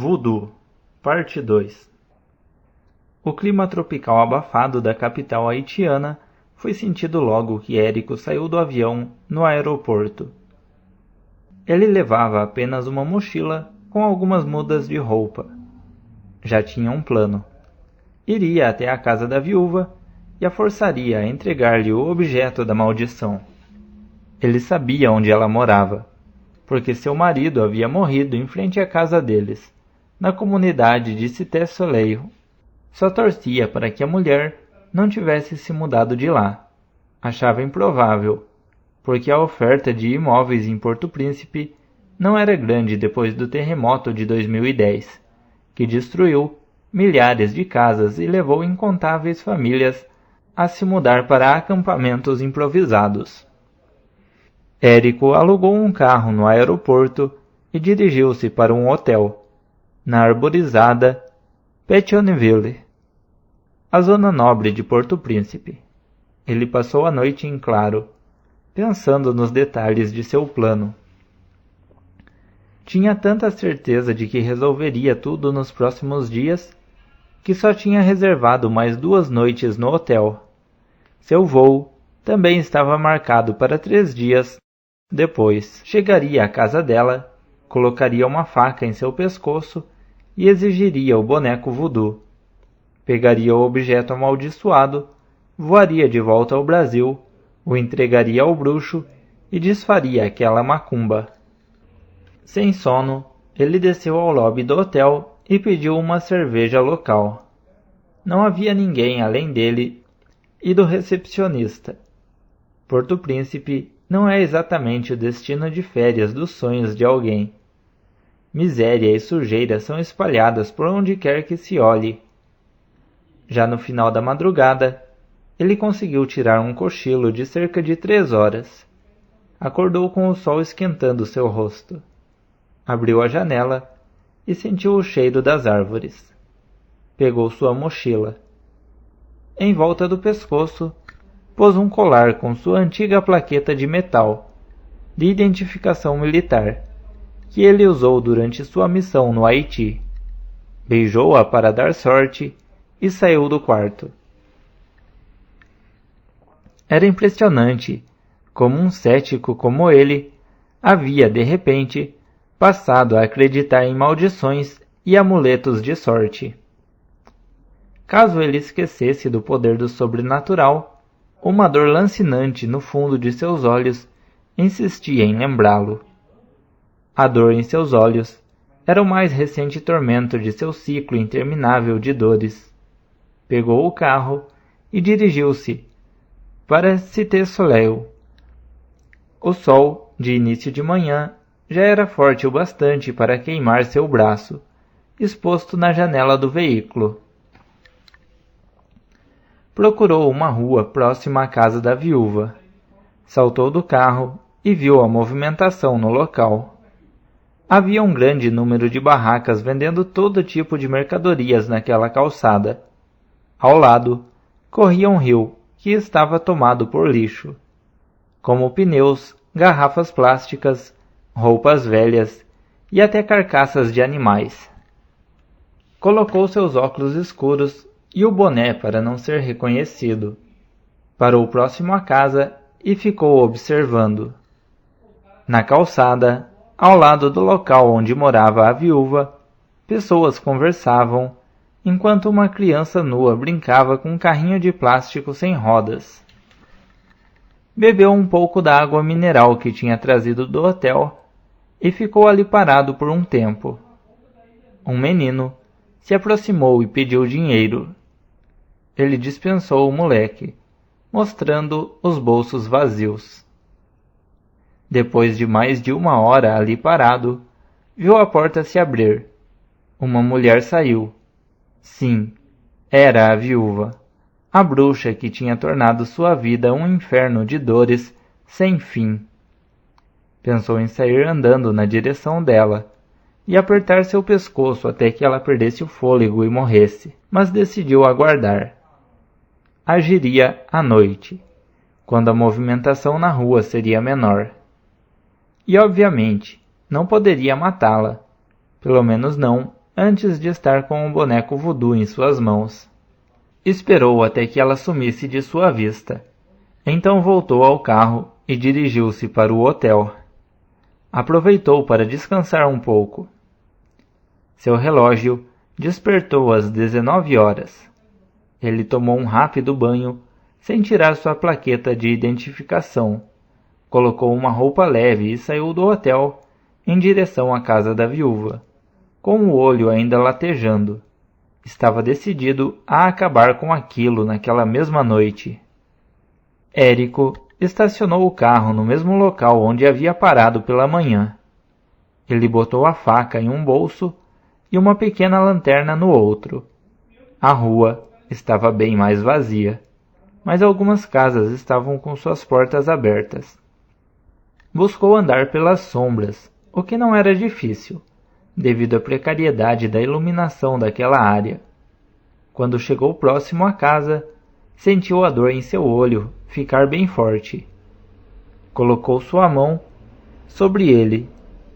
Voodoo, Parte 2. O clima tropical abafado da capital haitiana foi sentido logo que Érico saiu do avião no aeroporto. Ele levava apenas uma mochila com algumas mudas de roupa. Já tinha um plano. Iria até a casa da viúva e a forçaria a entregar-lhe o objeto da maldição. Ele sabia onde ela morava, porque seu marido havia morrido em frente à casa deles, na comunidade de Cité-Soleil. Só torcia para que a mulher não tivesse se mudado de lá. Achava improvável, porque a oferta de imóveis em Porto Príncipe não era grande depois do terremoto de 2010, que destruiu milhares de casas e levou incontáveis famílias a se mudar para acampamentos improvisados. Érico alugou um carro no aeroporto e dirigiu-se para um hotel, na arborizada Pétionville, a zona nobre de Porto Príncipe. Ele passou a noite em claro, pensando nos detalhes de seu plano. Tinha tanta certeza de que resolveria tudo nos próximos dias, que só tinha reservado mais 2 noites no hotel. Seu voo também estava marcado para 3 dias depois. Chegaria à casa dela, colocaria uma faca em seu pescoço e exigiria o boneco voodoo. Pegaria o objeto amaldiçoado, voaria de volta ao Brasil, o entregaria ao bruxo e desfaria aquela macumba. Sem sono, ele desceu ao lobby do hotel e pediu uma cerveja local. Não havia ninguém além dele e do recepcionista. Porto Príncipe não é exatamente o destino de férias dos sonhos de alguém. Miséria e sujeira são espalhadas por onde quer que se olhe. Já no final da madrugada, ele conseguiu tirar um cochilo de cerca de 3 horas. Acordou com o sol esquentando seu rosto. Abriu a janela e sentiu o cheiro das árvores. Pegou sua mochila. Em volta do pescoço, pôs um colar com sua antiga plaqueta de metal, de identificação militar, que ele usou durante sua missão no Haiti. Beijou-a para dar sorte e saiu do quarto. Era impressionante como um cético como ele havia, de repente, passado a acreditar em maldições e amuletos de sorte. Caso ele esquecesse do poder do sobrenatural, uma dor lancinante no fundo de seus olhos insistia em lembrá-lo. A dor em seus olhos era o mais recente tormento de seu ciclo interminável de dores. Pegou o carro e dirigiu-se para Cité-Soleil. O sol, de início de manhã, já era forte o bastante para queimar seu braço, exposto na janela do veículo. Procurou uma rua próxima à casa da viúva. Saltou do carro e viu a movimentação no local. Havia um grande número de barracas vendendo todo tipo de mercadorias naquela calçada. Ao lado, corria um rio que estava tomado por lixo, como pneus, garrafas plásticas, roupas velhas e até carcaças de animais. Colocou seus óculos escuros e o boné para não ser reconhecido. Parou próximo à casa e ficou observando. Na calçada, ao lado do local onde morava a viúva, pessoas conversavam, enquanto uma criança nua brincava com um carrinho de plástico sem rodas. Bebeu um pouco da água mineral que tinha trazido do hotel e ficou ali parado por um tempo. Um menino se aproximou e pediu dinheiro. Ele dispensou o moleque, mostrando os bolsos vazios. Depois de mais de 1 hora ali parado, viu a porta se abrir. Uma mulher saiu. Sim, era a viúva, a bruxa que tinha tornado sua vida um inferno de dores sem fim. Pensou em sair andando na direção dela e apertar seu pescoço até que ela perdesse o fôlego e morresse, mas decidiu aguardar. Agiria à noite, quando a movimentação na rua seria menor. E, obviamente, não poderia matá-la, pelo menos não antes de estar com o boneco voodoo em suas mãos. Esperou até que ela sumisse de sua vista. Então voltou ao carro e dirigiu-se para o hotel. Aproveitou para descansar um pouco. Seu relógio despertou às 19 horas. Ele tomou um rápido banho, sem tirar sua plaqueta de identificação. Colocou uma roupa leve e saiu do hotel, em direção à casa da viúva, com o olho ainda latejando. Estava decidido a acabar com aquilo naquela mesma noite. Érico estacionou o carro no mesmo local onde havia parado pela manhã. Ele botou a faca em um bolso e uma pequena lanterna no outro. A rua estava bem mais vazia, mas algumas casas estavam com suas portas abertas. Buscou andar pelas sombras, o que não era difícil, devido à precariedade da iluminação daquela área. Quando chegou próximo à casa, sentiu a dor em seu olho ficar bem forte. Colocou sua mão sobre ele,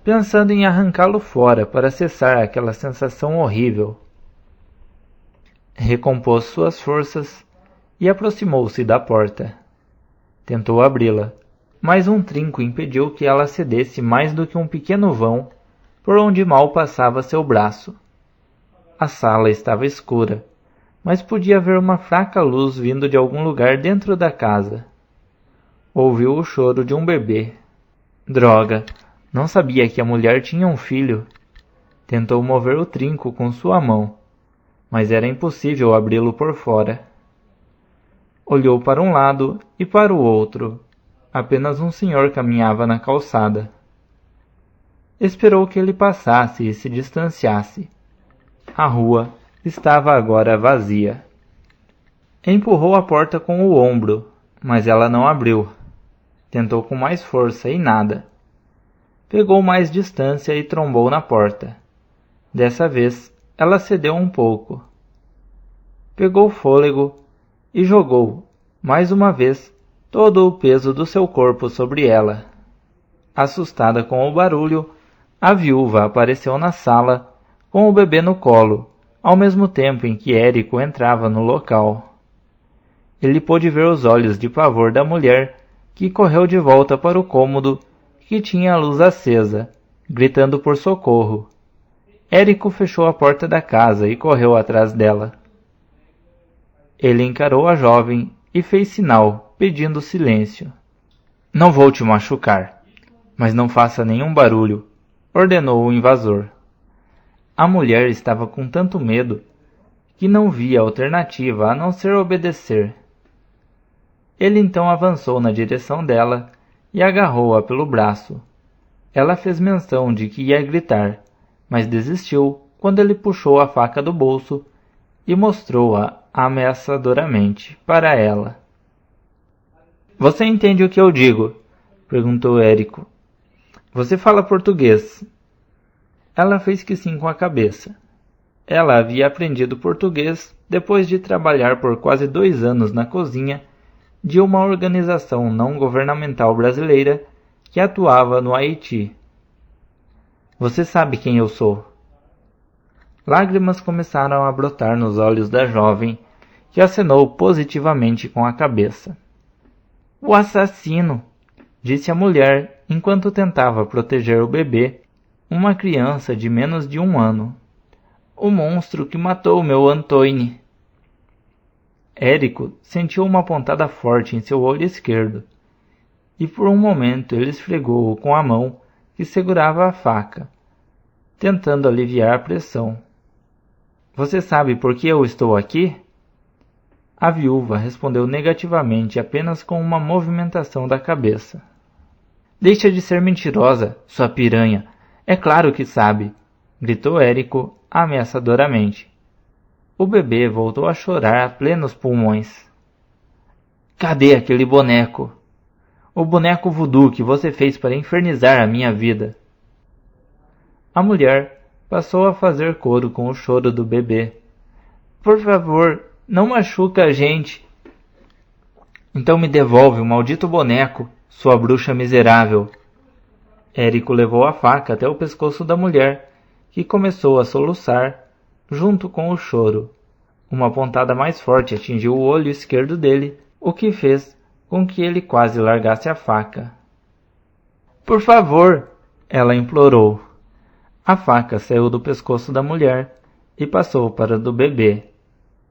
pensando em arrancá-lo fora para cessar aquela sensação horrível. Recompôs suas forças e aproximou-se da porta. Tentou abri-la, mas um trinco impediu que ela cedesse mais do que um pequeno vão, por onde mal passava seu braço. A sala estava escura, mas podia ver uma fraca luz vindo de algum lugar dentro da casa. Ouviu o choro de um bebê. Droga! Não sabia que a mulher tinha um filho. Tentou mover o trinco com sua mão, mas era impossível abri-lo por fora. Olhou para um lado e para o outro. Apenas um senhor caminhava na calçada. Esperou que ele passasse e se distanciasse. A rua estava agora vazia. Empurrou a porta com o ombro, mas ela não abriu. Tentou com mais força e nada. Pegou mais distância e trombou na porta. Dessa vez, ela cedeu um pouco. Pegou fôlego e jogou, mais uma vez, todo o peso do seu corpo sobre ela. Assustada com o barulho, a viúva apareceu na sala, com o bebê no colo, ao mesmo tempo em que Érico entrava no local. Ele pôde ver os olhos de pavor da mulher, que correu de volta para o cômodo, que tinha a luz acesa, gritando por socorro. Érico fechou a porta da casa e correu atrás dela. Ele encarou a jovem e fez sinal, pedindo silêncio. Não vou te machucar, mas não faça nenhum barulho, ordenou o invasor. A mulher estava com tanto medo que não via alternativa a não ser obedecer. Ele então avançou na direção dela e agarrou-a pelo braço. Ela fez menção de que ia gritar, mas desistiu quando ele puxou a faca do bolso e mostrou-a ameaçadoramente para ela. Você entende o que eu digo? Perguntou Érico. Você fala português? Ela fez que sim com a cabeça. Ela havia aprendido português depois de trabalhar por quase 2 anos na cozinha de uma organização não governamental brasileira que atuava no Haiti. Você sabe quem eu sou? Lágrimas começaram a brotar nos olhos da jovem, que acenou positivamente com a cabeça. O assassino, disse a mulher enquanto tentava proteger o bebê, uma criança de menos de 1 ano. O monstro que matou meu Antoine. Érico sentiu uma pontada forte em seu olho esquerdo, e por um momento ele esfregou-o com a mão que segurava a faca, tentando aliviar a pressão. Você sabe por que eu estou aqui? A viúva respondeu negativamente apenas com uma movimentação da cabeça. Deixa de ser mentirosa, sua piranha. É claro que sabe, gritou Érico ameaçadoramente. O bebê voltou a chorar a plenos pulmões. Cadê aquele boneco? O boneco voodoo que você fez para infernizar a minha vida. A mulher passou a fazer coro com o choro do bebê. Por favor, não machuca a gente. Então me devolve o maldito boneco, sua bruxa miserável. Érico levou a faca até o pescoço da mulher, que começou a soluçar junto com o choro. Uma pontada mais forte atingiu o olho esquerdo dele, o que fez com que ele quase largasse a faca. "Por favor!" ela implorou. A faca saiu do pescoço da mulher e passou para do bebê.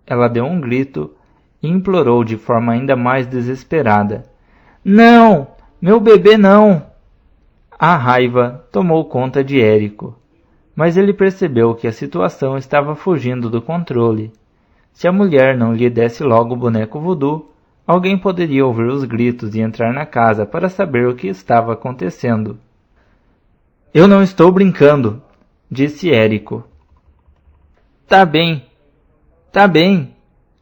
Ela deu um grito e implorou de forma ainda mais desesperada: "Não! Meu bebê não!" A raiva tomou conta de Érico, mas ele percebeu que a situação estava fugindo do controle. Se a mulher não lhe desse logo o boneco voodoo, alguém poderia ouvir os gritos e entrar na casa para saber o que estava acontecendo. "Eu não estou brincando", disse Érico. Tá bem,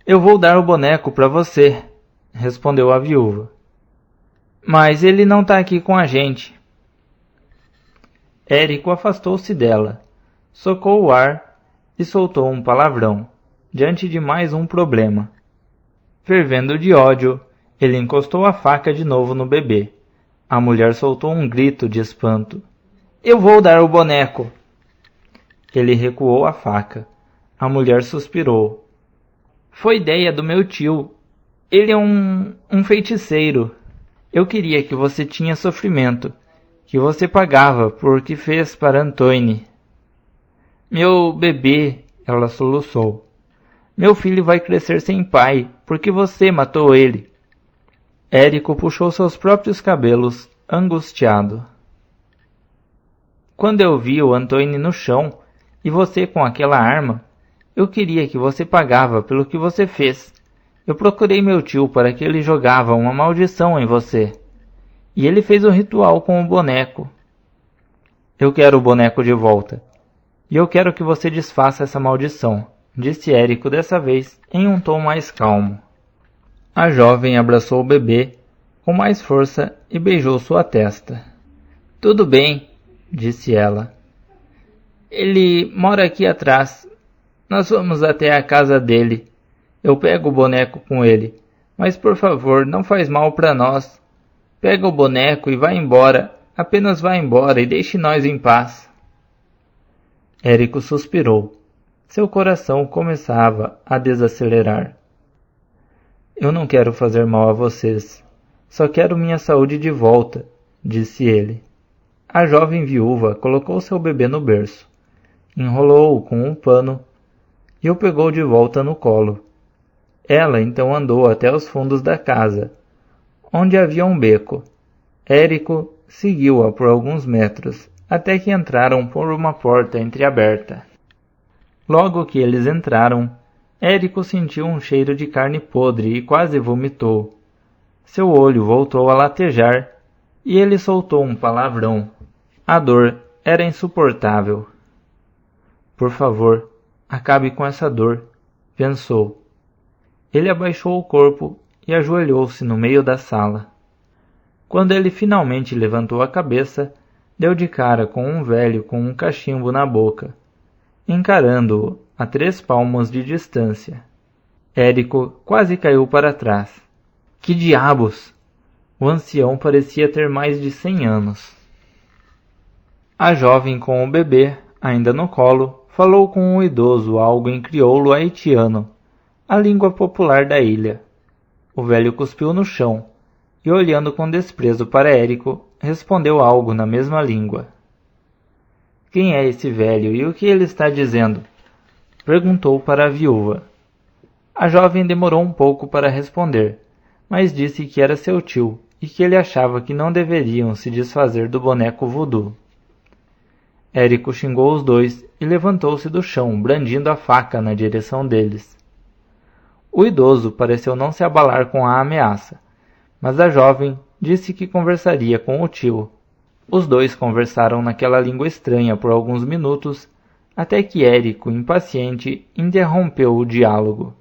eu vou dar o boneco para você", respondeu a viúva. "Mas ele não está aqui com a gente." Érico afastou-se dela, socou o ar e soltou um palavrão, diante de mais um problema. Fervendo de ódio, ele encostou a faca de novo no bebê. A mulher soltou um grito de espanto. "Eu vou dar o boneco!" Ele recuou a faca. A mulher suspirou. "Foi ideia do meu tio. Ele é um feiticeiro. Eu queria que você tinha sofrimento, que você pagava por que fez para Antoine." "Meu bebê", ela soluçou. "Meu filho vai crescer sem pai, porque você matou ele." Érico puxou seus próprios cabelos, angustiado. "Quando eu vi o Antoine no chão, e você com aquela arma, eu queria que você pagava pelo que você fez. Eu procurei meu tio para que ele jogava uma maldição em você. E ele fez o ritual com o boneco." "Eu quero o boneco de volta. E eu quero que você desfaça essa maldição", disse Érico dessa vez em um tom mais calmo. A jovem abraçou o bebê com mais força e beijou sua testa. "Tudo bem", disse ela. "Ele mora aqui atrás. Nós vamos até a casa dele. Eu pego o boneco com ele. Mas por favor, não faz mal para nós. Pega o boneco e vai embora. Apenas vá embora e deixe nós em paz." Érico suspirou. Seu coração começava a desacelerar. "Eu não quero fazer mal a vocês. Só quero minha saúde de volta", disse ele. A jovem viúva colocou seu bebê no berço, enrolou-o com um pano e o pegou de volta no colo. Ela então andou até os fundos da casa, onde havia um beco. Érico seguiu-a por alguns metros, até que entraram por uma porta entreaberta. Logo que eles entraram, Érico sentiu um cheiro de carne podre e quase vomitou. Seu olho voltou a latejar e ele soltou um palavrão. A dor era insuportável. "Por favor, acabe com essa dor", pensou. Ele abaixou o corpo e ajoelhou-se no meio da sala. Quando ele finalmente levantou a cabeça, deu de cara com um velho com um cachimbo na boca, encarando-o a 3 palmos de distância. Érico quase caiu para trás. Que diabos! O ancião parecia ter mais de 100 anos. A jovem com o bebê, ainda no colo, falou com o idoso algo em crioulo haitiano, a língua popular da ilha. O velho cuspiu no chão e, olhando com desprezo para Érico, respondeu algo na mesma língua. "Quem é esse velho e o que ele está dizendo?" perguntou para a viúva. A jovem demorou um pouco para responder, mas disse que era seu tio e que ele achava que não deveriam se desfazer do boneco voodoo. Érico xingou os dois e levantou-se do chão, brandindo a faca na direção deles. O idoso pareceu não se abalar com a ameaça, mas a jovem disse que conversaria com o tio. Os dois conversaram naquela língua estranha por alguns minutos, até que Érico, impaciente, interrompeu o diálogo.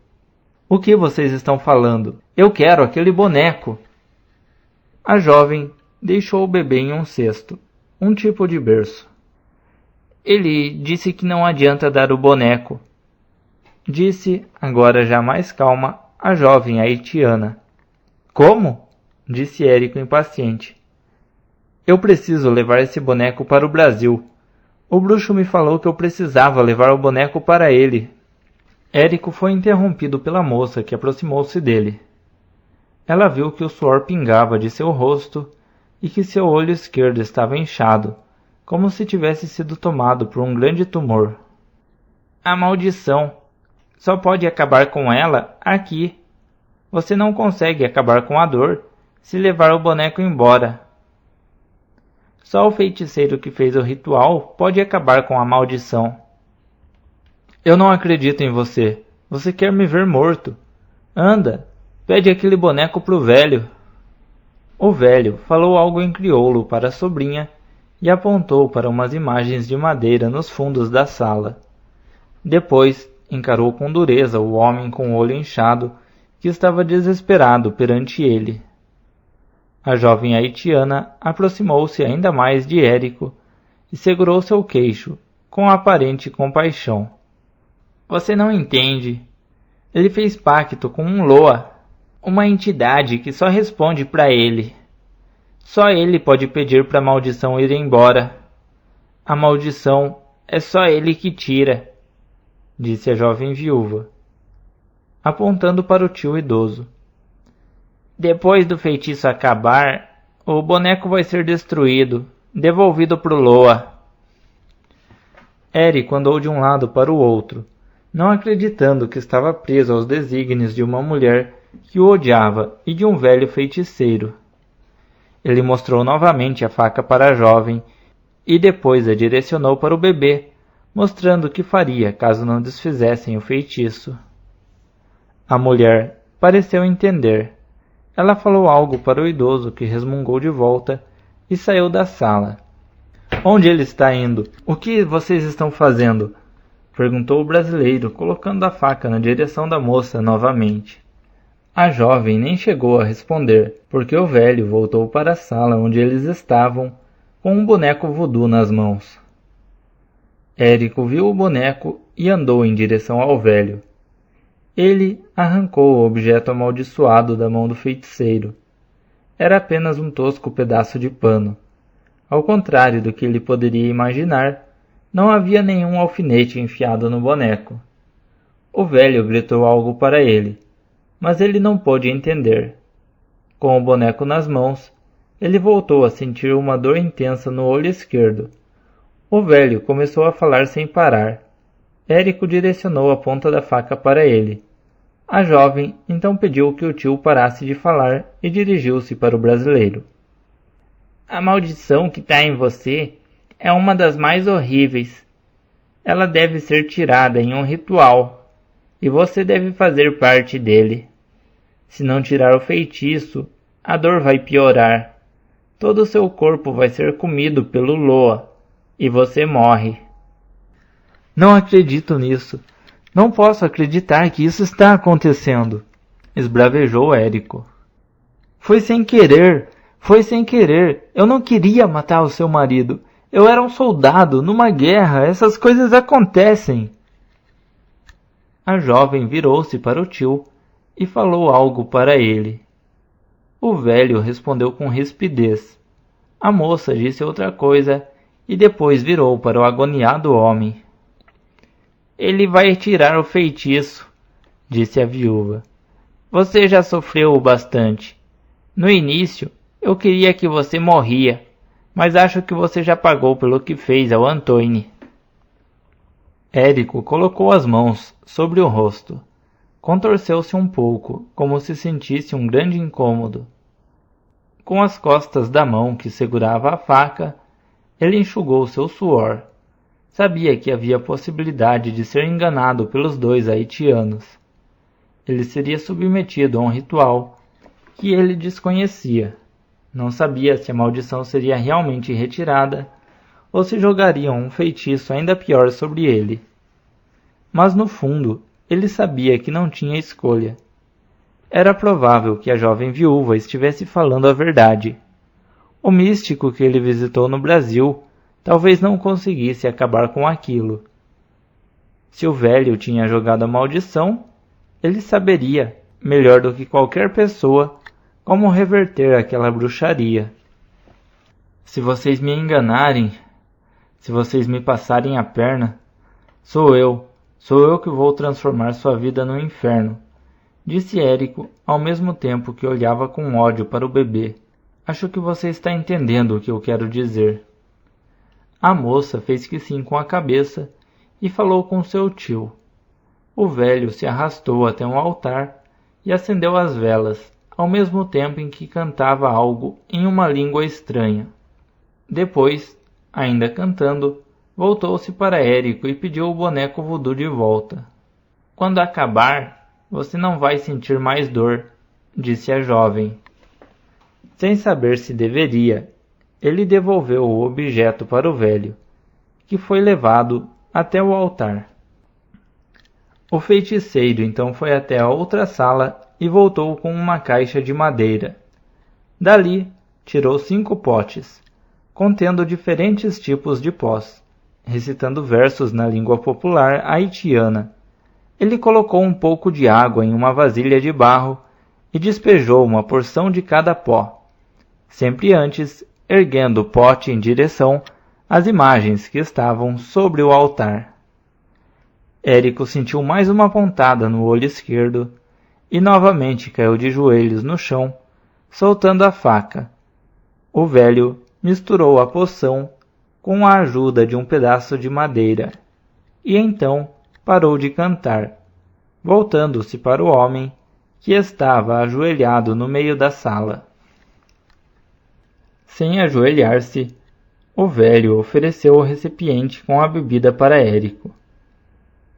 "O que vocês estão falando? Eu quero aquele boneco!" A jovem deixou o bebê em um cesto, um tipo de berço. "Ele disse que não adianta dar o boneco", disse, agora já mais calma, a jovem haitiana. "Como?" disse Érico impaciente. "Eu preciso levar esse boneco para o Brasil. O bruxo me falou que eu precisava levar o boneco para ele. Érico foi interrompido pela moça que aproximou-se dele. Ela viu que o suor pingava de seu rosto e que seu olho esquerdo estava inchado, como se tivesse sido tomado por um grande tumor. A maldição só pode acabar com ela aqui. Você não consegue acabar com a dor se levar o boneco embora. Só o feiticeiro que fez o ritual pode acabar com a maldição. Eu não acredito em você. Você quer me ver morto. Anda, pede aquele boneco pro velho. O velho falou algo em crioulo para a sobrinha e apontou para umas imagens de madeira nos fundos da sala. Depois encarou com dureza o homem com o olho inchado que estava desesperado perante ele. A jovem haitiana aproximou-se ainda mais de Érico e segurou seu queixo com aparente compaixão. Você não entende. Ele fez pacto com um Loa, uma entidade que só responde para ele. Só ele pode pedir para a maldição ir embora. A maldição é só ele que tira, disse a jovem viúva, apontando para o tio idoso. Depois do feitiço acabar, o boneco vai ser destruído, devolvido pro Loa. Érico andou de um lado para o outro, não acreditando que estava preso aos desígnios de uma mulher que o odiava e de um velho feiticeiro. Ele mostrou novamente a faca para a jovem e depois a direcionou para o bebê, mostrando o que faria caso não desfizessem o feitiço. A mulher pareceu entender. Ela falou algo para o idoso que resmungou de volta e saiu da sala. Onde ele está indo? O que vocês estão fazendo? Perguntou o brasileiro, colocando a faca na direção da moça novamente. A jovem nem chegou a responder, porque o velho voltou para a sala onde eles estavam, com um boneco voodoo nas mãos. Érico viu o boneco e andou em direção ao velho. Ele arrancou o objeto amaldiçoado da mão do feiticeiro. Era apenas um tosco pedaço de pano. Ao contrário do que ele poderia imaginar, não havia nenhum alfinete enfiado no boneco. O velho gritou algo para ele, mas ele não pôde entender. Com o boneco nas mãos, ele voltou a sentir uma dor intensa no olho esquerdo. O velho começou a falar sem parar. Érico direcionou a ponta da faca para ele. A jovem então pediu que o tio parasse de falar e dirigiu-se para o brasileiro. A maldição que está em você é uma das mais horríveis. Ela deve ser tirada em um ritual, e você deve fazer parte dele. Se não tirar o feitiço, a dor vai piorar. Todo o seu corpo vai ser comido pelo Loa, e você morre. Não acredito nisso. Não posso acreditar que isso está acontecendo, esbravejou Érico. Foi sem querer. Eu não queria matar o seu marido. Eu era um soldado, numa guerra, essas coisas acontecem. A jovem virou-se para o tio e falou algo para ele. O velho respondeu com rispidez. A moça disse outra coisa e depois virou para o agoniado homem. Ele vai tirar o feitiço, disse a viúva. Você já sofreu o bastante. No início, eu queria que você morria, mas acho que você já pagou pelo que fez ao Antoine. Érico colocou as mãos sobre o rosto. Contorceu-se um pouco, como se sentisse um grande incômodo. Com as costas da mão que segurava a faca, ele enxugou seu suor. Sabia que havia possibilidade de ser enganado pelos dois haitianos. Ele seria submetido a um ritual que ele desconhecia. Não sabia se a maldição seria realmente retirada ou se jogariam um feitiço ainda pior sobre ele. Mas no fundo, ele sabia que não tinha escolha. Era provável que a jovem viúva estivesse falando a verdade. O místico que ele visitou no Brasil talvez não conseguisse acabar com aquilo. Se o velho tinha jogado a maldição, ele saberia, melhor do que qualquer pessoa, como reverter aquela bruxaria. Se vocês me enganarem, Se vocês me passarem a perna, sou eu que vou transformar sua vida no inferno, disse Érico, ao mesmo tempo que olhava com ódio para o bebê. Acho que você está entendendo o que eu quero dizer. A moça fez que sim com a cabeça e falou com seu tio. O velho se arrastou até um altar e acendeu as velas, ao mesmo tempo em que cantava algo em uma língua estranha. Depois, ainda cantando, voltou-se para Érico e pediu o boneco voodoo de volta. Quando acabar, você não vai sentir mais dor, disse a jovem. Sem saber se deveria, ele devolveu o objeto para o velho, que foi levado até o altar. O feiticeiro então foi até a outra sala e voltou com uma caixa de madeira. Dali, tirou 5 potes, contendo diferentes tipos de pós, recitando versos na língua popular haitiana. Ele colocou um pouco de água em uma vasilha de barro e despejou uma porção de cada pó, sempre antes erguendo o pote em direção às imagens que estavam sobre o altar. Érico sentiu mais uma pontada no olho esquerdo e novamente caiu de joelhos no chão, soltando a faca. O velho misturou a poção com a ajuda de um pedaço de madeira e então parou de cantar, voltando-se para o homem que estava ajoelhado no meio da sala. Sem ajoelhar-se, o velho ofereceu o recipiente com a bebida para Érico.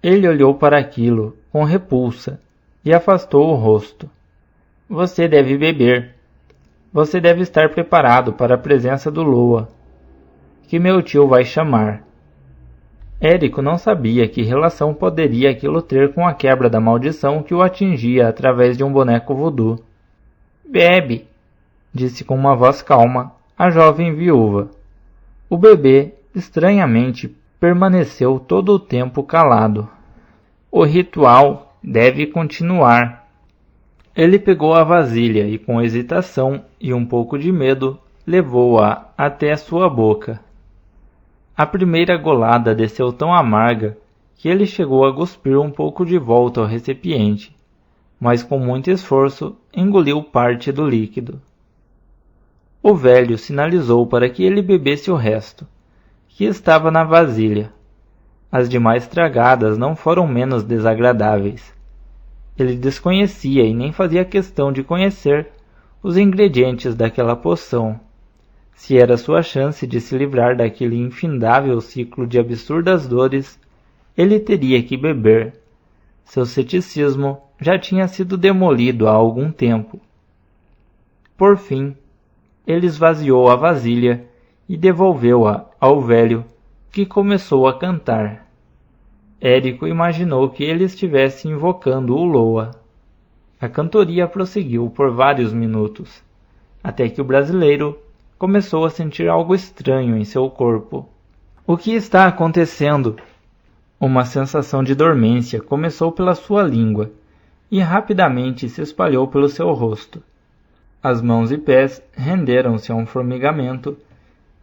Ele olhou para aquilo com repulsa e afastou o rosto. Você deve beber. Você deve estar preparado para a presença do Loa, que meu tio vai chamar. Érico não sabia que relação poderia aquilo ter com a quebra da maldição que o atingia através de um boneco voodoo. Bebe, disse com uma voz calma a jovem viúva. O bebê, estranhamente, permaneceu todo o tempo calado. O ritual deve continuar. Ele pegou a vasilha e, com hesitação e um pouco de medo, levou-a até sua boca. A primeira golada desceu tão amarga que ele chegou a cuspir um pouco de volta ao recipiente, mas com muito esforço engoliu parte do líquido. O velho sinalizou para que ele bebesse o resto, que estava na vasilha. As demais tragadas não foram menos desagradáveis. Ele desconhecia e nem fazia questão de conhecer os ingredientes daquela poção. Se era sua chance de se livrar daquele infindável ciclo de absurdas dores, ele teria que beber. Seu ceticismo já tinha sido demolido há algum tempo. Por fim, ele esvaziou a vasilha e devolveu-a ao velho, que começou a cantar. Érico imaginou que ele estivesse invocando o Loa. A cantoria prosseguiu por vários minutos, até que o brasileiro começou a sentir algo estranho em seu corpo. O que está acontecendo? Uma sensação de dormência começou pela sua língua e rapidamente se espalhou pelo seu rosto. As mãos e pés renderam-se a um formigamento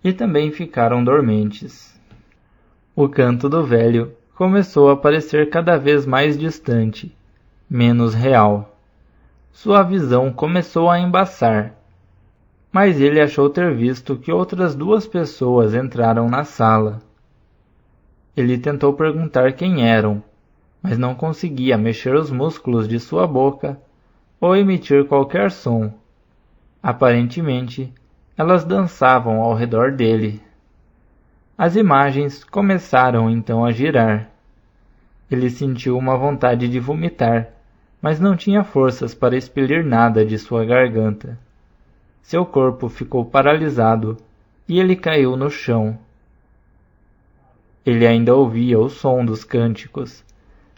e também ficaram dormentes. O canto do velho começou a parecer cada vez mais distante, menos real. Sua visão começou a embaçar, mas ele achou ter visto que outras 2 pessoas entraram na sala. Ele tentou perguntar quem eram, mas não conseguia mexer os músculos de sua boca ou emitir qualquer som. Aparentemente, elas dançavam ao redor dele. As imagens começaram então a girar. Ele sentiu uma vontade de vomitar, mas não tinha forças para expelir nada de sua garganta. Seu corpo ficou paralisado e ele caiu no chão. Ele ainda ouvia o som dos cânticos,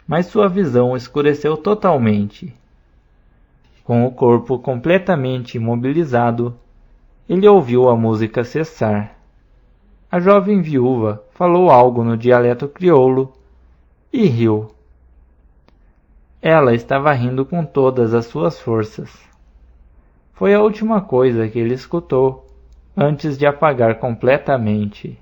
mas sua visão escureceu totalmente. Com o corpo completamente imobilizado, ele ouviu a música cessar. A jovem viúva falou algo no dialeto crioulo e riu. Ela estava rindo com todas as suas forças. Foi a última coisa que ele escutou antes de apagar completamente.